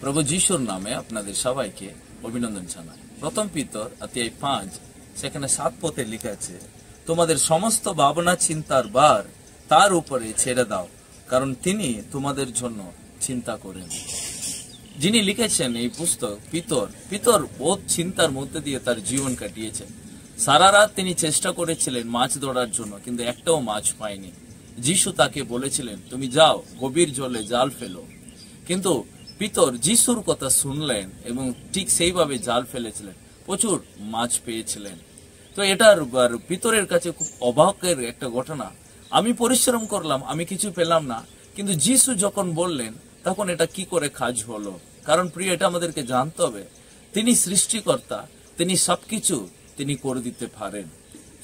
প্রভু যিশুর নামে আপনাদের সবাইকে অভিনন্দন জানাই। প্রথম পিতর অধ্যায় 5 সেখানে 7 পদে লেখা আছে, তোমাদের সমস্ত ভাবনা চিন্তার ভার তার উপরে ছেড়ে দাও, কারণ তিনি তোমাদের জন্য চিন্তা করেন। যিনি লিখেছেন এই পুস্তক পিতর বহুত চিন্তার মধ্যে দিয়ে তার জীবন কাটিয়েছেন। সারা রাত তিনি চেষ্টা করেছিলেন মাছ ধরার জন্য, কিন্তু একটাও মাছ পায়নি। যিশু তাকে বলেছিলেন, তুমি যাও গভীর জলে জাল ফেলো। কিন্তু পিতর যিশুর কথা শুনলেন এবং ঠিক সেইভাবে জাল ফেলেছিলেন, প্রচুর মাছ পেয়েছিলেন। তো এটার পিতরের কাছে খুব অবাকের একটা ঘটনা। আমি পরিশ্রম করলাম, আমি কিছু পেলাম না, কিন্তু যিশু যখন বললেন তখন এটা কি করে কাজ হলো। কারণ প্রিয়, এটা আমাদেরকে জানতে হবে, তিনি সৃষ্টিকর্তা, তিনি সবকিছু তিনি করে দিতে পারেন।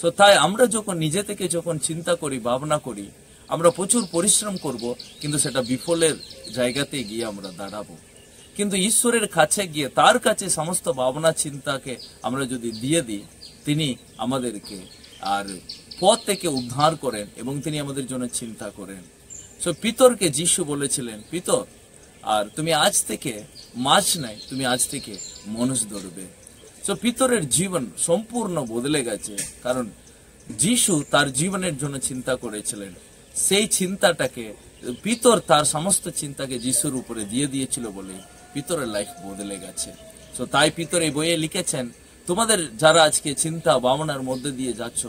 তো তাই আমরা যখন নিজে থেকে যখন চিন্তা করি, ভাবনা করি, আমরা প্রচুর পরিশ্রম করব, কিন্তু সেটা বিফলের জায়গাতে গিয়ে আমরা দাঁড়াবো। কিন্তু ঈশ্বরের কাছে গিয়ে তার কাছে সমস্ত ভাবনা চিন্তাকে আমরা যদি দিয়ে দিই, তিনি আমাদেরকে আর পথ থেকে উদ্ধার করেন এবং তিনি আমাদের জন্য চিন্তা করেন। সো পিতরকে যিশু বলেছিলেন, পিতর, আর তুমি আজ থেকে মাছ নাই, তুমি আজ থেকে মানুষ ধরবে। সো পিতরের জীবন সম্পূর্ণ বদলে গেছে, কারণ যিশু তার জীবনের জন্য চিন্তা করেছিলেন। সেই চিন্তাটাকে পিতর তার সমস্ত চিন্তাকে যিশুর উপরে দিয়ে দিয়েছিল বলে পিতরের লাইফ বদলে গেছে। তো তাই পিতর এই বইয়ে লিখেছেন, তোমাদের যারা আজকে চিন্তা ভাবনার মধ্যে দিয়ে যাচ্ছ,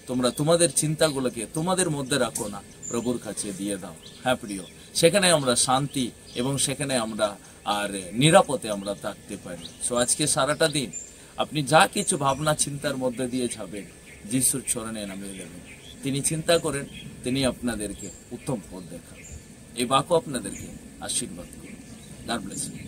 তোমরা তোমাদের চিন্তাগুলোকে তোমাদের মধ্যে রাখো না, প্রভুর কাছে দিয়ে দাও। হ্যাঁ প্রিয়, সেখানে আমরা শান্তি এবং সেখানে আমরা আর নিরাপদে আমরা থাকতে পারি। সো আজকে সারাটা দিন আপনি যা কিছু ভাবনা চিন্তার মধ্যে দিয়ে যাবেন, যিশুর চরণে নামিয়ে দেবেন। তিনি চিন্তা করেন, তিনি আপনাদেরকে উত্তম পথ দেখান। এই বাক্য আপনাদেরকে আশীর্বাদ করুন। God bless you.